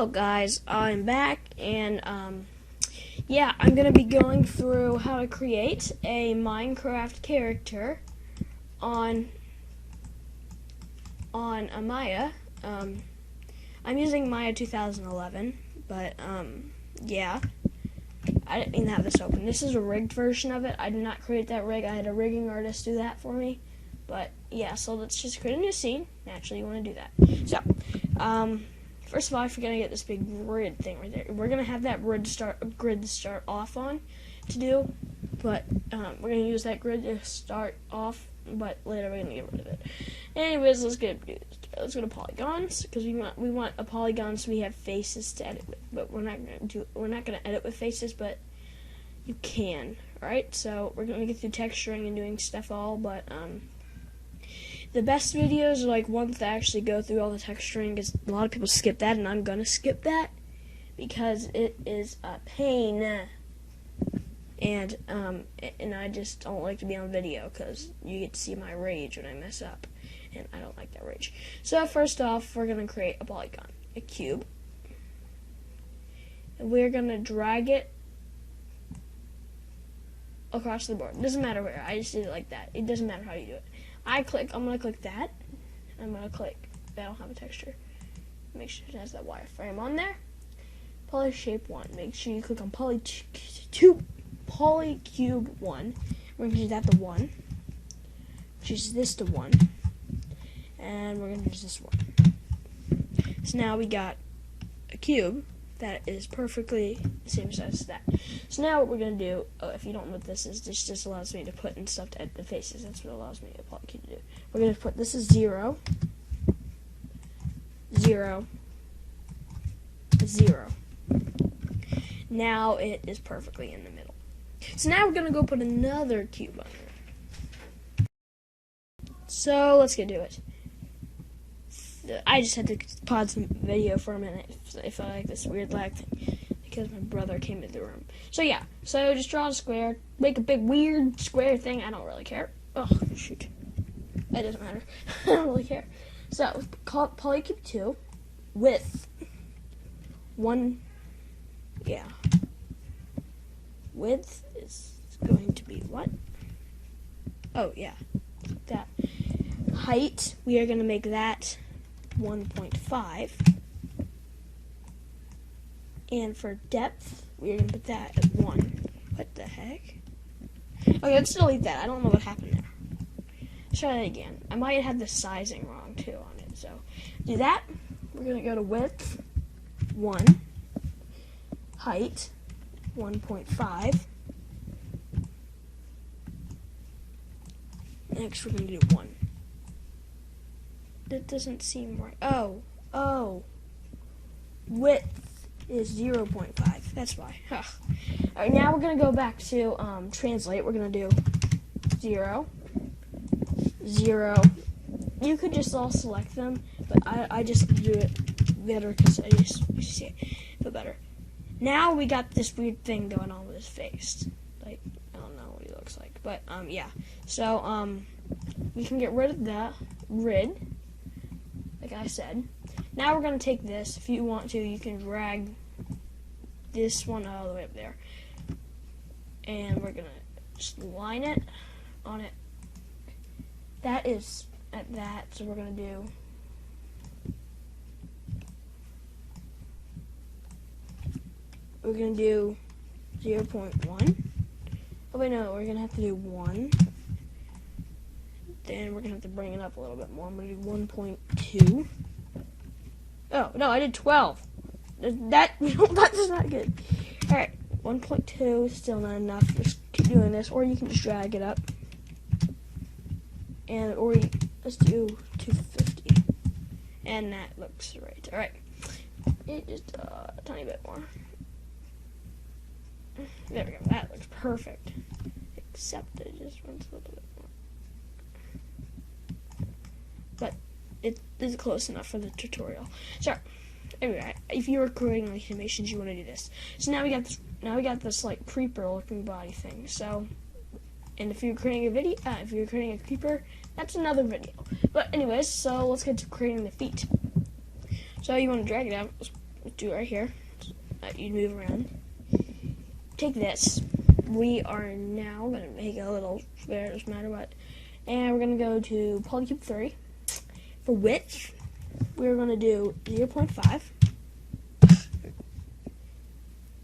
Hello guys, I'm back, and yeah, I'm gonna be going through how to create a Minecraft character on a Maya. I'm using Maya 2011, but yeah, I didn't even have this open. This is a rigged version of it. I did not create that rig. I had a rigging artist do that for me. But yeah, so let's just create a new scene. Naturally, you want to do that. So, first of all, I forgot to get this big grid thing right there. We're gonna have that grid start off on to do, but we're gonna use that grid to start off. But later we're gonna get rid of it. Anyways, let's go to polygons, because we want a polygon so we have faces to edit with. But we're not gonna edit with faces, but you can. All right, so we're gonna get through texturing and doing stuff all, but the best videos are like ones that actually go through all the texturing, because a lot of people skip that, and I'm gonna skip that because it is a pain, and I just don't like to be on video because you get to see my rage when I mess up, and I don't like that rage. So first off, we're gonna create a polygon, a cube, and we're gonna drag it across the board. It doesn't matter where. I just did it like that. It doesn't matter how you do it. I'm gonna click that. I'm gonna click that'll have a texture. Make sure it has that wireframe on there. Poly shape 1. Make sure you click on polycube 1. We're gonna do that to 1. Choose this to 1. And we're gonna use this one. So now we got a cube that is perfectly the same size as that. So now what we're going to do, if you don't know what this is, this just allows me to put in stuff to edit the faces. That's what allows me to polygone to do. We're going to put, this is 0, 0, 0. Now it is perfectly in the middle. So now we're going to go put another cube on here. So let's get to it. I just had to pause the video for a minute if I like this weird lag thing, because my brother came into the room. So yeah, so just draw a square, make a big weird square thing. I don't really care. Oh shoot, it doesn't matter. I don't really care. So call it polycube 2, width 1. Yeah, width is going to be what? Oh yeah, that. Height, we are going to make that 1.5, and for depth we are going to put that at 1. What the heck? Okay, let's delete that. I don't know what happened there. Let's try that again. I might have the sizing wrong too on it. So do that. We're going to go to width 1, height 1.5. Next we're going to do 1. That doesn't seem right. Oh. Width is 0.5. That's why. Ugh. Alright, now we're going to go back to translate. We're going to do 0, 0. You could just all select them, but I just do it better because I just see it feel better. Now we got this weird thing going on with his face. Like, I don't know what he looks like. But, yeah. So, we can get rid of the grid, like I said. Now we're going to take this. If you want to, you can drag this one all the way up there. And we're going to just line it on it. That is at that. So we're going to do we're going to do 0.1. Oh wait, no, we're going to have to do 1. Then we're going to have to bring it up a little bit more. I'm going to do 1.2. Oh, no, I did 12. That's not good. Alright, 1.2 is still not enough. Just keep doing this, or you can just drag it up. Let's do 250. And that looks right. Alright, just a tiny bit more. There we go. That looks perfect. Except it just runs a little bit more. But it is close enough for the tutorial. So anyway, if you were creating like animations, you want to do this. So now we got this. Now we got this like creeper-looking body thing. So, and if you're creating a video, if you're creating a creeper, that's another video. But anyways, so let's get to creating the feet. So you want to drag it out. do it right here. You move around. Take this. We are now going to make a little square, doesn't matter what. And we're going to go to Polycube 3. For width, we're going to do 0.5.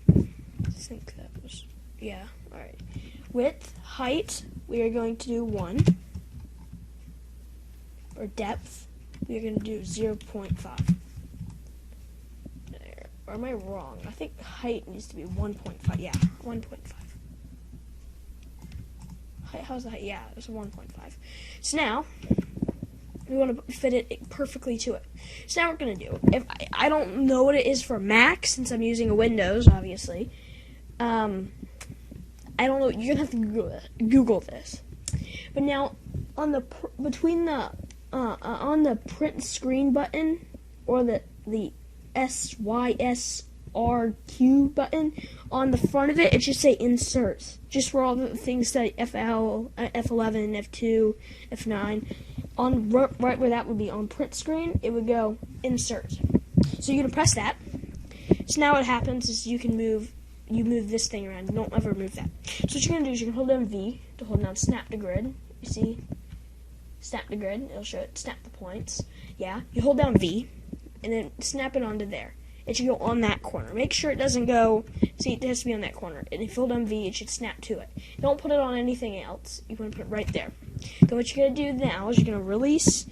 I think that was, yeah, alright. Width, height, we are going to do 1. Or depth, we are going to do 0.5. There. Or am I wrong? I think height needs to be 1.5. Yeah, 1.5. How's the height? Yeah, it's 1.5. So now, we want to fit it perfectly to it. So now what we're going to do, if I don't know what it is for Mac, since I'm using a Windows, obviously. I don't know, you're going to have to Google this. But now, on the on the print screen button, or the SYSRQ button, on the front of it, it should say insert. Just for all the things that FL, F11, F2, F9. On right where that would be on print screen, it would go insert. So you're gonna press that. So now what happens is you move this thing around. You don't ever move that. So what you're gonna do is you're gonna hold down V to hold down snap to grid. You see? Snap to grid, it'll show it, snap the points. Yeah. You hold down V and then snap it onto there. It should go on that corner. Make sure it doesn't go, see, it has to be on that corner. And if you hold down V, it should snap to it. Don't put it on anything else. You want to put it right there. Then what you're going to do now is you're going to release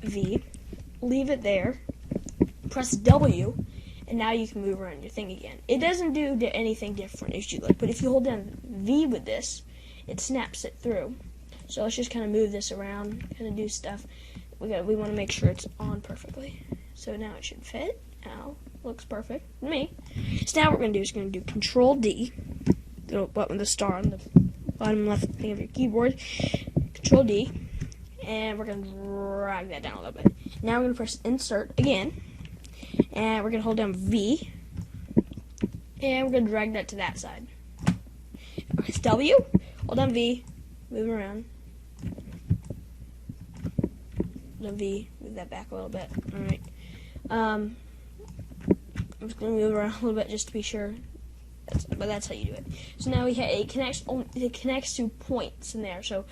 V, leave it there, press W, and now you can move around your thing again. It doesn't do anything different as you like, but if you hold down V with this, it snaps it through. So let's just kind of move this around, kind of do stuff. We want to make sure it's on perfectly. So now it should fit. Now looks perfect to me. So now what we're going to do is going to do Control D, the little button with the star on the bottom left thing of your keyboard. Control D, and we're going to drag that down a little bit. Now we're going to press Insert again, and we're going to hold down V, and we're going to drag that to that side. Press W, hold down V, move around. Hold down V, move that back a little bit. All right. I'm just going to move around a little bit just to be sure. But that's how you do it. So now it connects to points in there. So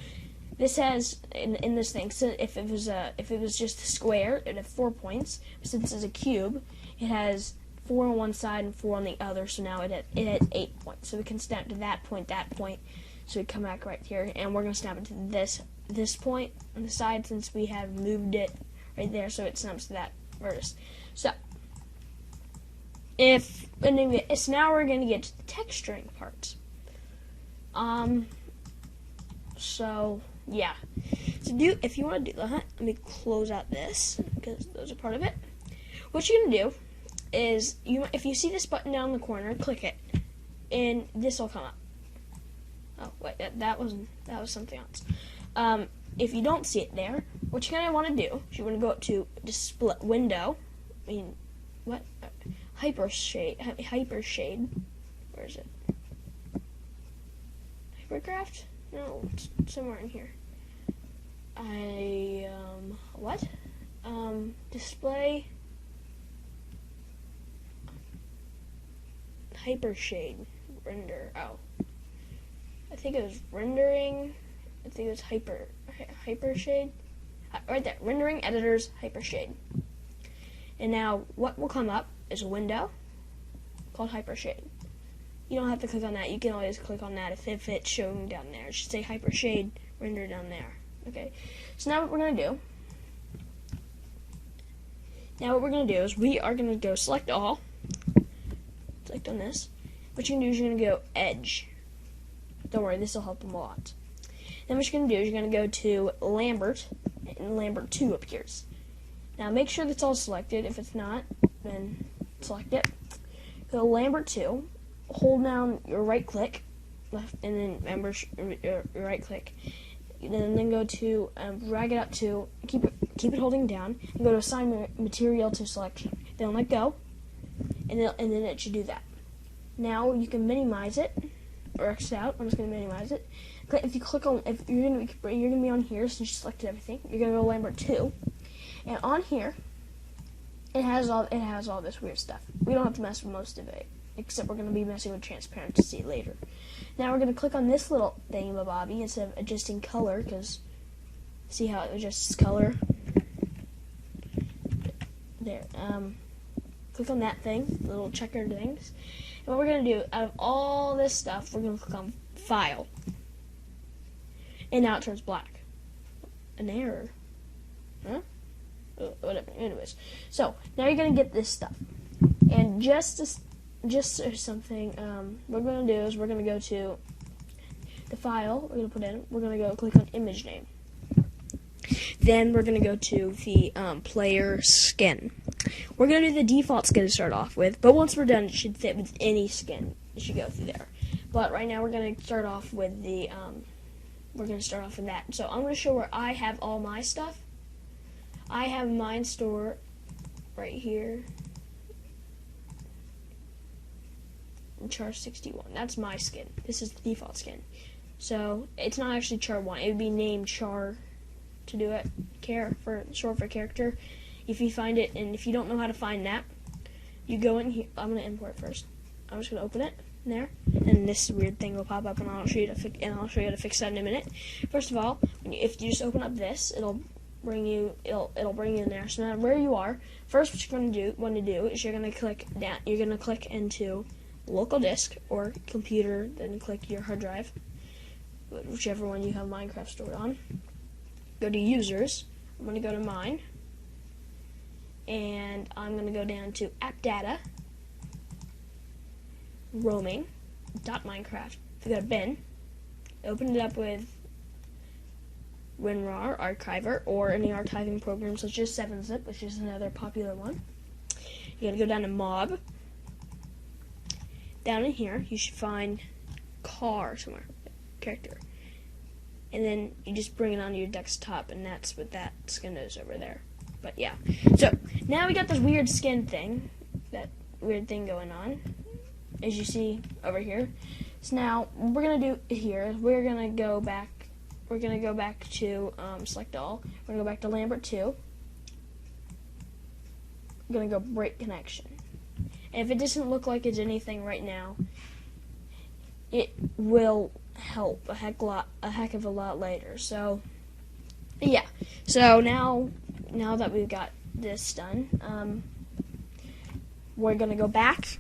this has in this thing. So if it was just a square, it'd have 4 points. Since it's a cube, it has 4 on one side and 4 on the other. So now it has 8 points. So we can snap to that point. So we come back right here, and we're going to snap it to this point on the side since we have moved it right there. So it snaps to that vertex. So so now we're going to get to the texturing parts. So yeah. So if you want to do that, let me close out this because those are part of it. What you're going to do is if you see this button down in the corner, click it, and this will come up. Oh wait, that was something else. If you don't see it there, what you're going to want to do is you want to go up to Display Window. Hypershade. Where is it? MineCraft? No, it's somewhere in here. Display Hypershade render. Oh, I think it was rendering. I think it was Hypershade. Right there, rendering editors Hypershade. And now what will come up is a window called Hypershade. You don't have to click on that. You can always click on that if it's showing down there. It should say Hypershade render down there. Okay. So now what we're going to do. Is we are going to go select all. Select on this. What you're going to do is you're going to go edge. Don't worry, this will help them a lot. Then what you're going to do is you're going to go to Lambert, and Lambert 2 appears. Now make sure that's all selected. If it's not, then select it. Go to Lambert 2, hold down your right click, left, and then your right click. And then go to drag it up to keep it holding down, and go to assign material to selection. Then let go, and then it should do that. Now you can minimize it or X out. I'm just going to minimize it. If you're gonna be on here since you selected everything, you're gonna go Lambert 2, and on here it has all this weird stuff. We don't have to mess with most of it, except we're going to be messing with transparency later. Now we're going to click on this little thingamabobby instead of adjusting color, because see how it adjusts color? There. Click on that thing, the little checkered things. And what we're going to do, out of all this stuff, we're going to click on File. And now it turns black. An error. Huh? Oh, whatever. Anyways. So, now you're going to get this stuff. And just something, what we're going to do is we're going to go to the file, we're going to put in, we're going to go click on image name. Then we're going to go to the player skin. We're going to do the default skin to start off with, but once we're done, it should fit with any skin. It should go through there. But right now, we're going to start off with the, that. So I'm going to show where I have all my stuff. I have mine stored right here. In char 61. That's my skin. This is the default skin. So it's not actually char 1. It would be named char to do it. Short for character. If you find it, and if you don't know how to find that, you go in here. I'm going to import first. I'm just going to open it there, and this weird thing will pop up, and I'll show you how to fix that in a minute. First of all, if you just open up this, it'll bring you in there. So now where you are, first what you're going to do is you're going to click down. You're going to click into local disk or computer, then click your hard drive, whichever one you have MineCraft stored on. Go to users. I'm going to go to mine, and I'm going to go down to app data, roaming, .minecraft. If you go to bin, open it up with WinRAR archiver or any archiving program such as 7-zip, which is another popular one. You're going to go down to mob. Down in here, you should find car somewhere, character. And then you just bring it onto your desktop, and that's what that skin is over there. But yeah. So, now we got this weird skin thing, that weird thing going on, as you see over here. So now, what we're going to do here is we're going to go back to select all. We're going to go back to Lambert 2. We're going to go break connection. And if it doesn't look like it's anything right now, it will help a heck of a lot later. So yeah. So now that we've got this done, we're gonna go back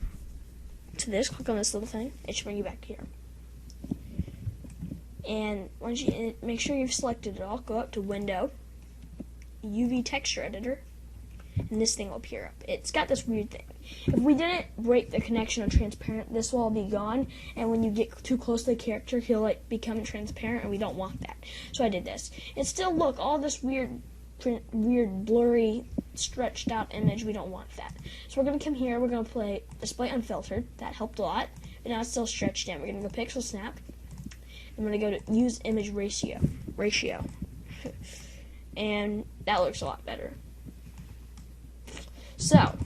to this. Click on this little thing. It should bring you back here. And once you make sure you've selected it all, go up to Window, UV Texture Editor, and this thing will appear up. It's got this weird thing. If we didn't break the connection of transparent, this will all be gone, and when you get too close to the character, he'll become transparent, and we don't want that. So I did this. And still, look, all this weird, blurry, stretched out image, we don't want that. So we're going to come here, we're going to play Display Unfiltered. That helped a lot. But now it's still stretched in. We're going to go Pixel Snap. I'm going to go to Use Image Ratio. And that looks a lot better. So,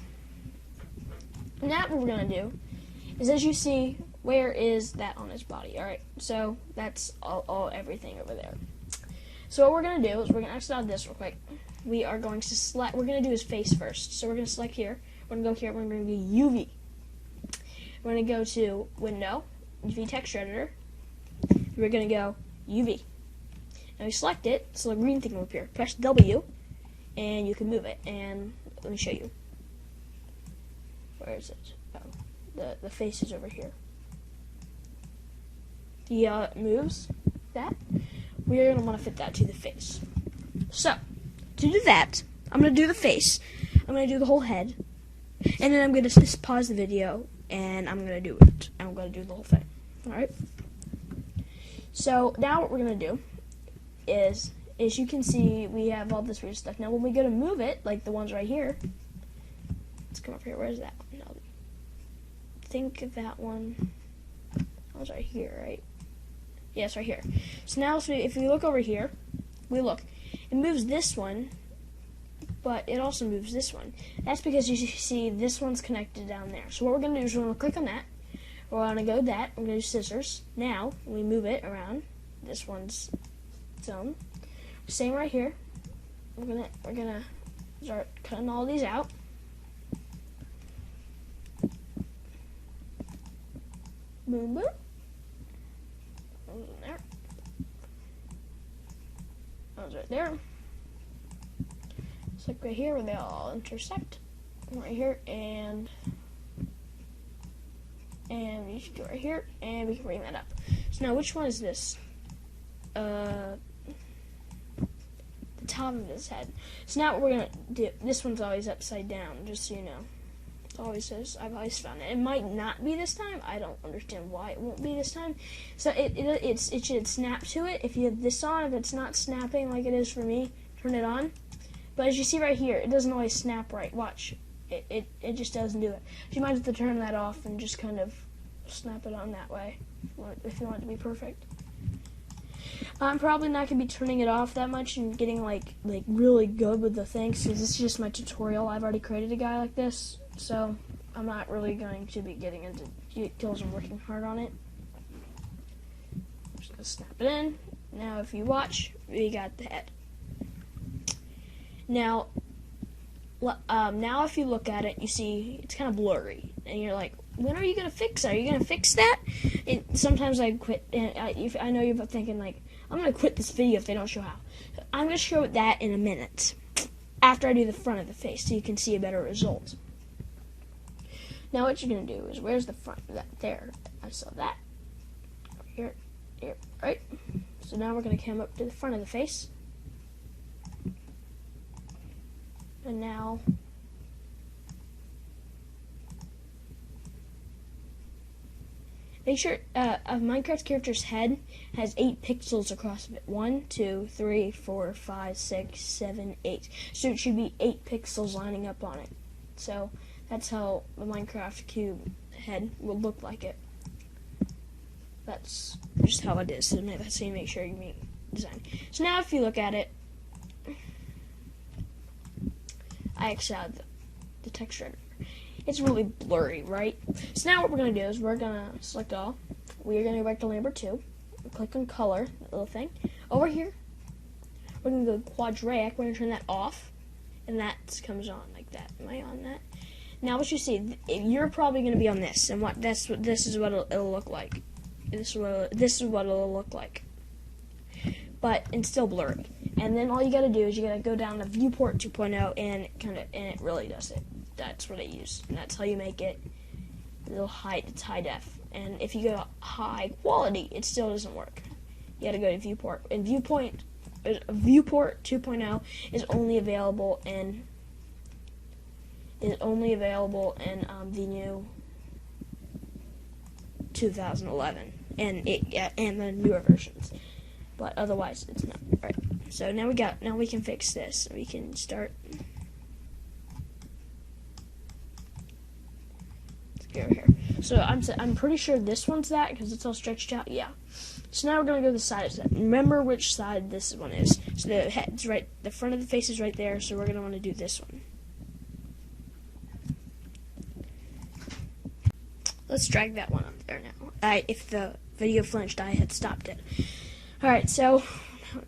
now what we're going to do is, as you see, where is that on his body? Alright, so that's everything over there. So what we're going to do is we're going to exit out this real quick. We are going to select, we're going to do his face first. So we're going to select here, we're going to go here, we're going to do UV. We're going to go to Window, UV Texture Editor. We're going to go UV. Now we select it, so the green thing will appear. Press W, and you can move it. And let me show you. Where is it? Oh, the face is over here. The moves that. We're going to want to fit that to the face. So, to do that, I'm going to do the face. I'm going to do the whole head. And then I'm going to just pause the video, and I'm going to do it. I'm going to do the whole thing. Alright? So, now what we're going to do is, as you can see, we have all this weird stuff. Now, when we go to move it, like the ones right here, let's come up here. Where's that one? No, I think that one was right here, right? Yes, right here. So now, if we look over here, it moves this one, but it also moves this one. That's because you see this one's connected down there. So what we're going to do is we're going to click on that. We're going to go to that. We're going to do scissors. Now, we move it around. This one's zone. Same right here. We're gonna start cutting all these out. Boom, boom. That was in there. That was right there. It's like right here where they all intersect. Right here, and we should go right here, and we can bring that up. So now, which one is this? The top of his head. So now what we're gonna do, this one's always upside down, just so you know. It always says, I've always found it. It might not be this time. I don't understand why it won't be this time. So it should snap to it. If you have this on, if it's not snapping like it is for me, turn it on. But as you see right here, it doesn't always snap right. Watch. It just doesn't do it. So you might have to turn that off and just kind of snap it on that way if you want it to be perfect. I'm probably not going to be turning it off that much and getting like really good with the things, because this is just my tutorial. I've already created a guy like this, so I'm not really going to be getting into details and working hard on it. I'm just going to snap it in. Now if you watch, we got the head. Now if you look at it, you see it's kind of blurry, and you're like, when are you going to fix that? Are you going to fix that? Sometimes I quit, and I know you're thinking, like, I'm going to quit this video if they don't show how. I'm going to show that in a minute, after I do the front of the face, so you can see a better result. Now what you're going to do is, where's the front of that? There. I saw that. Here, right? So now we're going to come up to the front of the face. And now, make sure a Minecraft character's head has 8 pixels across it. 1, 2, 3, 4, 5, 6, 7, 8. So it should be 8 pixels lining up on it. So that's how the Minecraft cube head will look like it. That's just how it is. So that's how you make sure you meet design. So now if you look at it, I actually have the texture editor. It's really blurry, right? So now what we're going to do is we're going to select all. We're going to go back to layer number 2. Click on color, that little thing. Over here, we're going to go quadratic. We're going to turn that off, and that comes on like that. Am I on that? Now what you see, you're probably going to be on this, and this is what it'll look like. This is what it'll look like. But it's still blurry. And then all you gotta do is you gotta go down to viewport 2.0 and it really does it. That's what I use. And that's how you make it. It's high def. And if you go high quality, it still doesn't work. You gotta go to viewport. And viewport 2.0 is only available in the new 2011 and the newer versions. But otherwise, it's not. All right. So now we can fix this. We can start. Let's go over here. So I'm pretty sure this one's that because it's all stretched out. Yeah. So now we're gonna go to the side of that. Remember which side this one is. So the head's right. The front of the face is right there. So we're gonna want to do this one. Let's drag that one up there now. If the video flinched, I had stopped it. Alright, so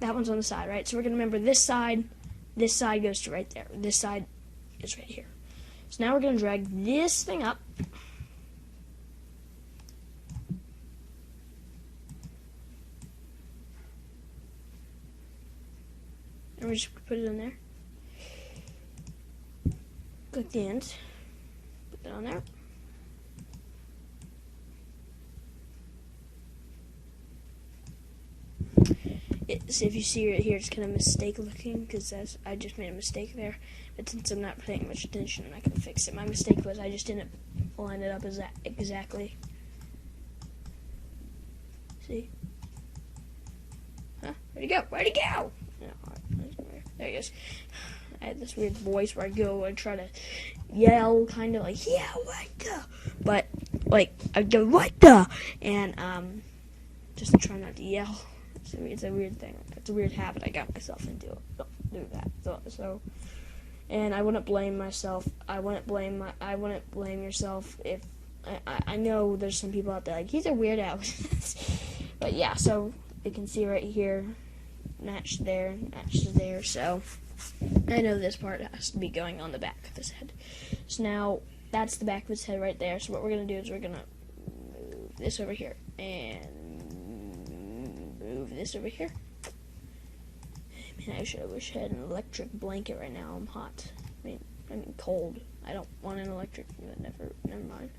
that one's on the side, right? So we're going to remember this side goes to right there. This side is right here. So now we're going to drag this thing up. And we just put it in there. Click the end. Put that on there. So if you see right here, it's kind of mistake looking because I just made a mistake there. But since I'm not paying much attention, I can fix it. My mistake was I just didn't line it up exactly. See? Huh? Where'd he go? Where'd he go? No, there he is. I had this weird voice where I go and try to yell, kind of like, yeah, what the? But, like, I go, what the? And, just try not to yell. It's a weird thing. It's a weird habit I got myself into. Don't do that. So, and I wouldn't blame myself. I wouldn't blame yourself if I know there's some people out there like he's a weirdo. But yeah, so you can see right here, match there, match there. So I know this part has to be going on the back of his head. So now that's the back of his head right there. So what we're gonna do is we're gonna move this over here, and move this over here. Man, I wish I had an electric blanket right now. I'm hot. I mean cold. I don't want an electric. Never mind.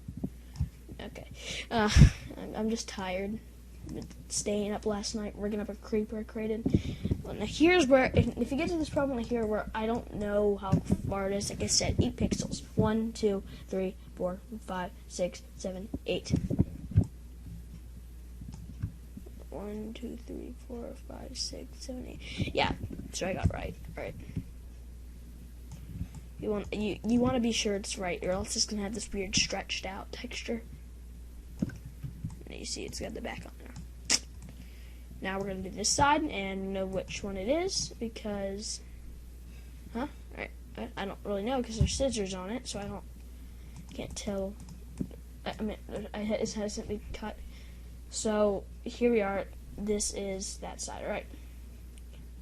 Okay. I'm just tired. Been staying up last night, rigging up a creeper I created. Well, now here's where, if you get to this problem here where I don't know how far it is, like I said, 8 pixels. 1, 2, 3, 4, 5, 6, 7, 8. 1, 2, 3, 4, 5, 6, 7, 8. Yeah, so I got right. Right. You want to be sure it's right, or else it's gonna have this weird stretched out texture. And you see, it's got the back on there. Now we're gonna do this side and know which one it is because, All right. I don't really know because there's scissors on it, so can't tell. I mean, it hasn't been cut. So here we are. This is that side. All right.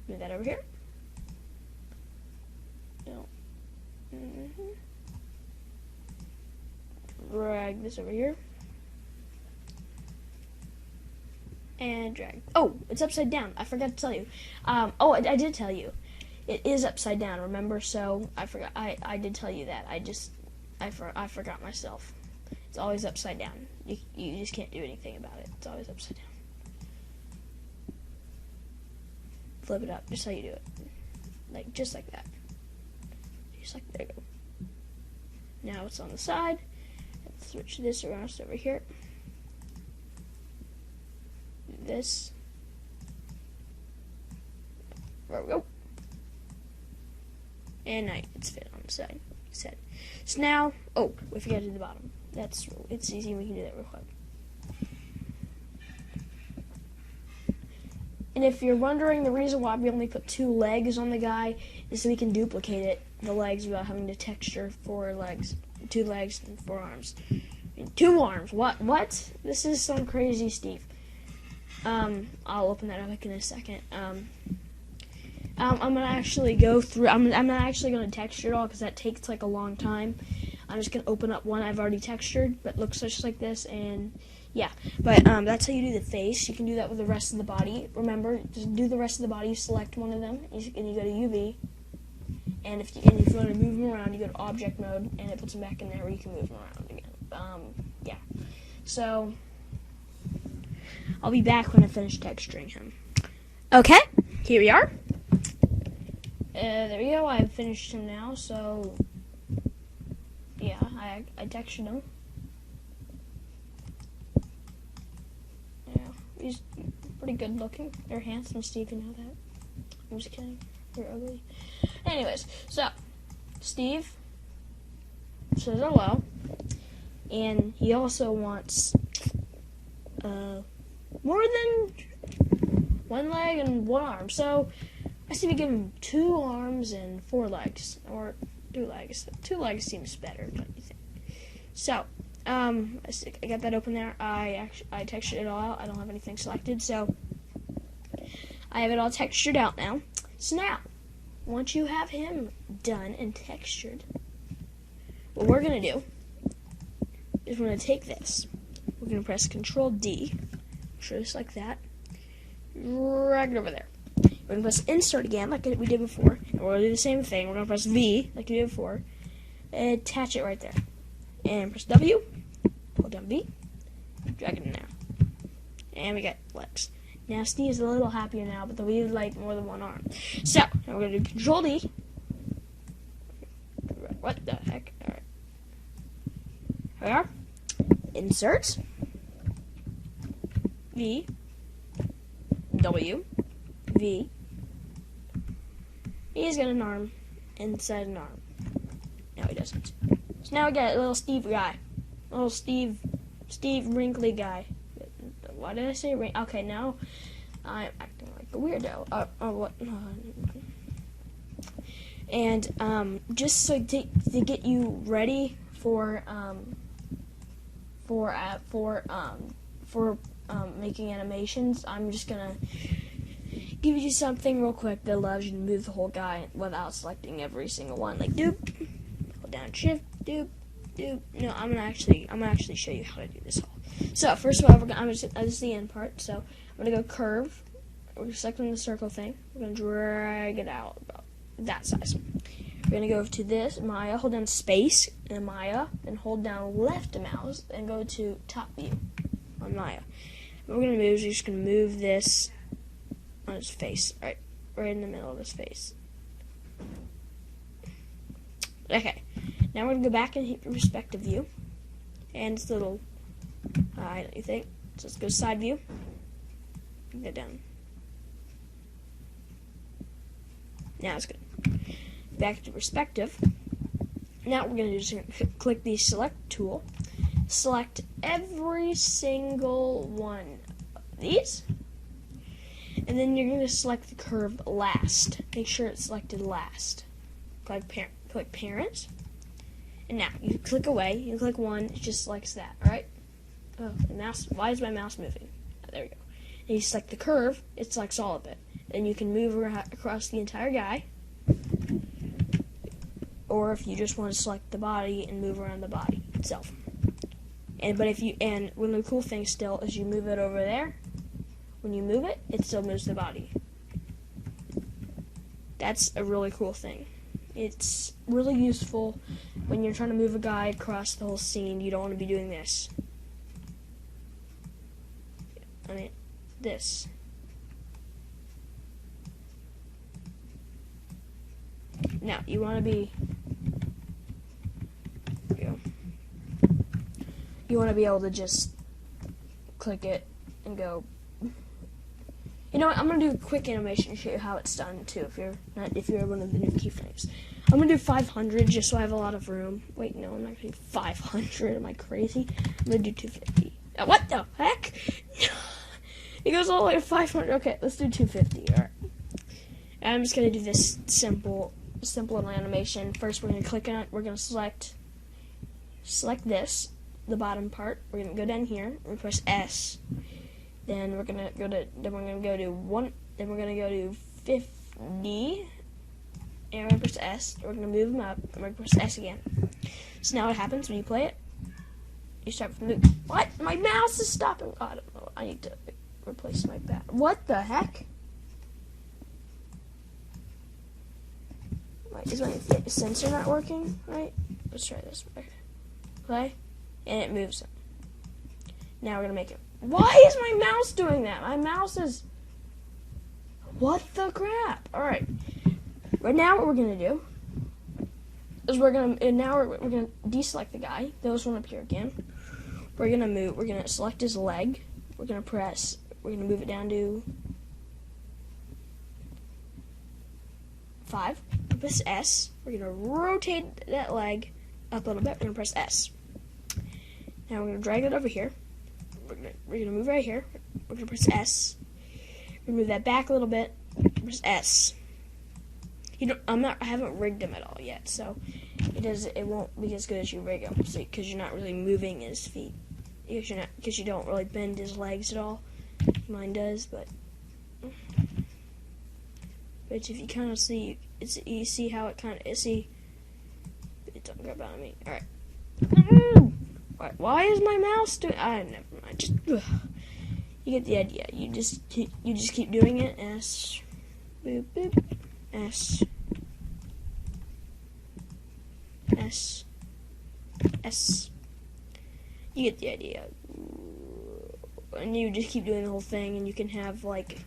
Move that over here. No. Drag this over here. And drag. Oh, it's upside down. I forgot to tell you. I did tell you. It is upside down, remember? So I forgot. I did tell you that. I forgot myself. It's always upside down. You just can't do anything about it. It's always upside down. Flip it up, just how you do it. Just like that. There you go. Now it's on the side. Let's switch this around over here. Do this. There we go. And now it's fit on the side. Set. So now, we forgot to do the bottom. It's easy. We can do that real quick. And if you're wondering, the reason why we only put 2 legs on the guy is so we can duplicate it, the legs, without having to texture 4 legs, 2 legs and 4 arms. 2 arms. What? This is some crazy, Steve. I'll open that up in a second. I'm gonna actually go through. I'm not actually gonna texture it all because that takes a long time. I'm just gonna open up one I've already textured, but looks just like this, and yeah. But that's how you do the face. You can do that with the rest of the body. Remember, just do the rest of the body. You select one of them, and you go to UV. And if you want to move them around, you go to object mode, and it puts them back in there where you can move them around again. Yeah. So I'll be back when I finish texturing him. Okay, here we are. There we go. I've finished him now. So yeah, I textured him. Yeah, he's pretty good looking. They're handsome, Steve. You know that. I'm just kidding. You're ugly. Anyways, so Steve says hello, and he also wants more than 1 leg and 1 arm. So I say we give him 2 arms and 4 legs, or 2 legs. 2 legs seems better, don't you think? So I got that open there. I textured it all out. I don't have anything selected, so I have it all textured out now. So now, once you have him done and textured, what we're going to do is we're going to take this. We're going to press Control D, just like that, drag it over there. We're going to press Insert again, like we did before, and we're going to do the same thing. We're going to press V, like we did before, and attach it right there. And press W, hold down V, drag it in there. And we got legs. Now Steve's a little happier now, but we like more than 1 arm. So now we're gonna do Control D. What the heck? All right. Here we are. Insert. V. W. V. He's got an arm inside an arm. No, he doesn't. So now we got a little Steve guy. Little Steve wrinkly guy. Why did I say okay, now I'm acting like a weirdo. What? And just so to get you ready for making animations, I'm just gonna give you something real quick that allows you to move the whole guy without selecting every single one. Like doop, hold down Shift, doop, No, I'm gonna actually show you how to do this all. So first of all, this is the end part. So I'm gonna go curve. We're selecting the circle thing. We're gonna drag it out about that size. We're gonna go to this Maya, hold down space in Maya, and hold down left mouse, and go to top view on Maya. What we're gonna move is you're just gonna move this on his face, right in the middle of his face. Okay, now we're gonna go back and hit perspective view, and this little you think. So let's go side view. Bring that down. Now it's good. Back to perspective. Now what we're gonna do is click the select tool, select every single one of these, and then you're gonna select the curve last. Make sure it's selected last. Click parent, and now you click away. You click one, it just selects that. All right. Oh, the mouse. Why is my mouse moving? Oh, there we go. And you select the curve, it selects all of it. Then you can move across the entire guy, or if you just want to select the body and move around the body itself. And one of the cool things still is you move it over there. When you move it, it still moves the body. That's a really cool thing. It's really useful when you're trying to move a guy across the whole scene. You don't want to be doing this. I mean, this. Now, you want to be... You want to be able to just click it and go... You know what? I'm gonna do a quick animation to show you how it's done too. If you're one of the new keyframes, I'm gonna do 500 just so I have a lot of room. Wait, no, I'm not gonna do 500. Am I crazy? I'm gonna do 250. What the heck? It goes all the way to 500. Okay, let's do 250. All right. And I'm just gonna do this simple little animation. First, we're gonna click on it. We're gonna select this, the bottom part. We're gonna go down here. We're gonna press S. Then we're gonna go to 50, and we're gonna press S. We're gonna move them up, and we're gonna press S again. So now what happens when you play it? You start from the what? My mouse is stopping. Oh, I don't know. I need to replace my bat. What the heck? Is my sensor not working? Right? Let's try this. Play, and it moves it. Now we're gonna make it. Why is my mouse doing that? My mouse is... What the crap? Alright. Right now what we're going to do is we're going to deselect the guy. Those won't appear again. We're going to select his leg. We're going to move it down to 5. Press S. We're going to rotate that leg up a little bit. We're going to press S. Now we're going to drag it over here. We're gonna move right here. We're gonna press S. Move that back a little bit. Press S. I haven't rigged him at all yet, so it won't be as good as you rig him, because you're not really moving his feet. Because you don't really bend his legs at all. Mine does, but if you kind of see, you see how it kind of it don't grab on me. All right. Why is my mouse doing? Never mind. Just you get the idea. You just keep doing it. S, boop, boop, S, S, S. You get the idea. And you just keep doing the whole thing, and you can have like.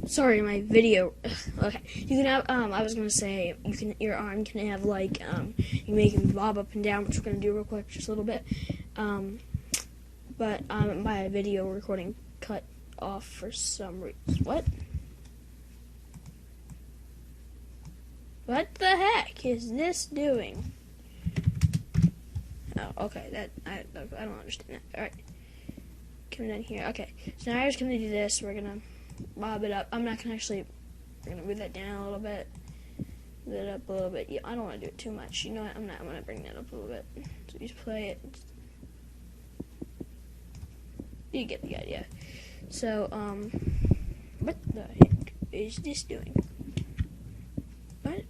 Sorry, my video. Okay, you can have. I was gonna say your arm can have like you make him bob up and down, which we're gonna do real quick, just a little bit. But my video recording cut off for some reason. What? What the heck is this doing? Oh, okay. I don't understand that. All right, come down here. Okay, so now I'm just gonna do this. We're gonna bob it up. I'm not gonna actually. We're gonna move that down a little bit. Move it up a little bit. Yeah, I don't want to do it too much. You know what? I'm gonna bring that up a little bit. So you just play it. You get the idea. So what the heck is this doing? What?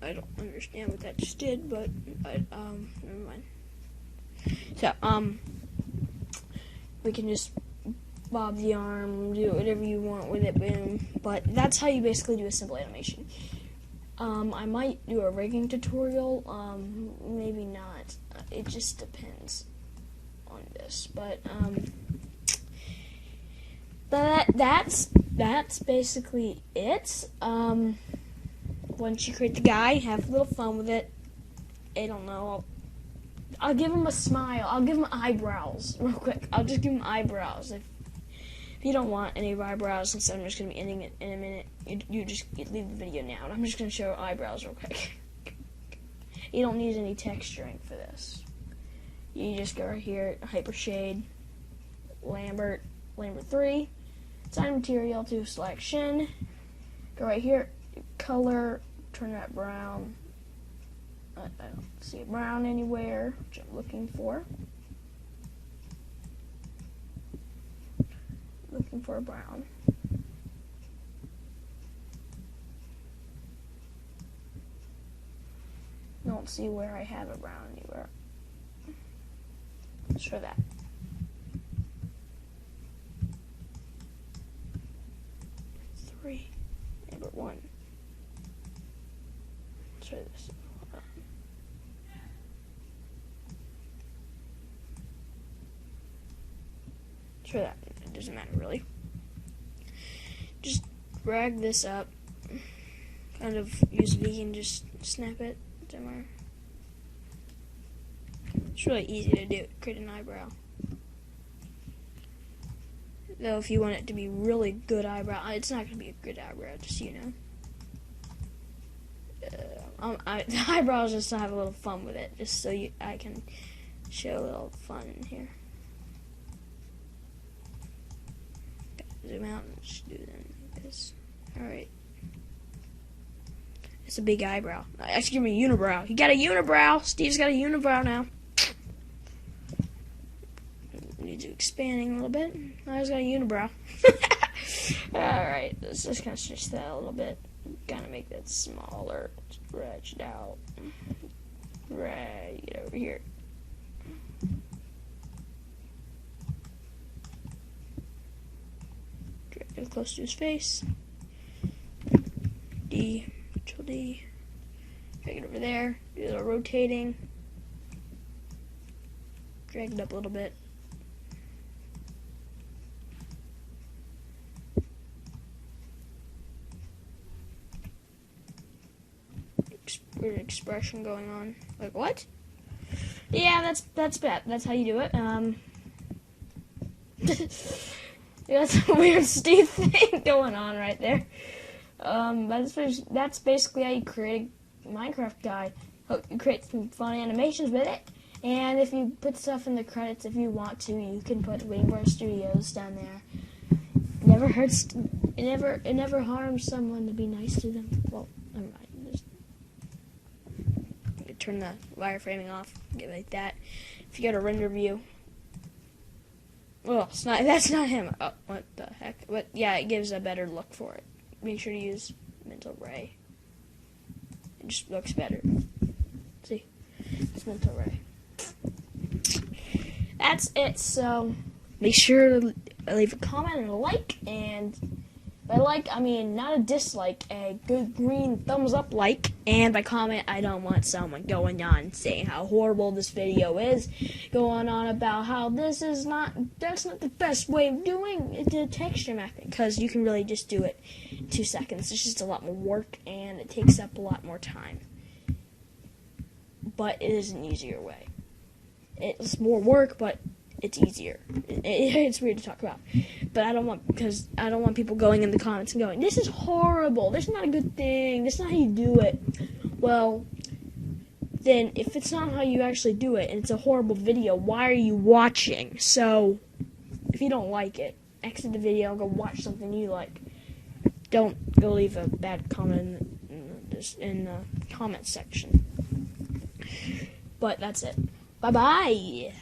I don't understand what that just did, but never mind. So we can just bob the arm, do whatever you want with it, boom. But that's how you basically do a simple animation. I might do a rigging tutorial, maybe not. It just depends on this, but that's basically it. Once you create the guy, have a little fun with it. I don't know. I'll give him a smile. I'll give him eyebrows real quick. I'll just give him eyebrows. If you don't want any eyebrows, since I'm just going to be ending it in a minute, you just leave the video now. And I'm just going to show eyebrows real quick. You don't need any texturing for this. You just go right here, Hypershade, Lambert 3, assign material to selection, go right here, color, turn that brown. I don't see a brown anywhere, which I'm looking for. Looking for a brown. Don't see where I have a brown anywhere. Let's try that. Three. Number 1. Let's try this. Try that. It doesn't matter really. Just drag this up. Kind of use V and just snap it somewhere. It's really easy to do. Create an eyebrow. Though if you want it to be really good eyebrow, it's not going to be a good eyebrow, just so you know. The eyebrows just to have a little fun with it, just so I can show a little fun in here. Zoom out and just do them like this. Alright. It's a big eyebrow. Actually, give me a unibrow. He got a unibrow. Steve's got a unibrow now. Needs expanding a little bit. Now he's got a unibrow. Alright, let's just kind of stretch that a little bit. Kind of make that smaller. Stretched out. Right over here. Drag it close to his face. D. Control D. Drag it over there. Do a little rotating. Drag it up a little bit. Weird expression going on. Like what? Yeah, that's bad. That's how you do it. That's a weird Steve thing going on right there. That's basically how you create a Minecraft guide. You create some fun animations with it, and if you put stuff in the credits, if you want to, you can put WingBro Studios down there. It never hurts. It never harms someone to be nice to them. Well, never mind. Turn the wireframing off. Get like that. If you go to render view. Well, it's not. That's not him. Oh, what the heck? But yeah, it gives a better look for it. Make sure to use mental ray. It just looks better. See, it's mental ray. That's it. So make sure to leave a comment and a like. And by like, I mean not a dislike, a good green thumbs up like. And by comment, I don't want someone going on saying how horrible this video is, going on about how that's not the best way of doing the texture mapping, because you can really just do it in 2 seconds. It's just a lot more work, and it takes up a lot more time. But it is an easier way. It's more work, but it's easier. It's weird to talk about, but I don't want people going in the comments and going, "This is horrible. This is not a good thing. This is not how you do it." Well, then if it's not how you actually do it and it's a horrible video, why are you watching? So, if you don't like it, exit the video and go watch something you like. Don't go leave a bad comment in the comment section. But that's it. Bye bye.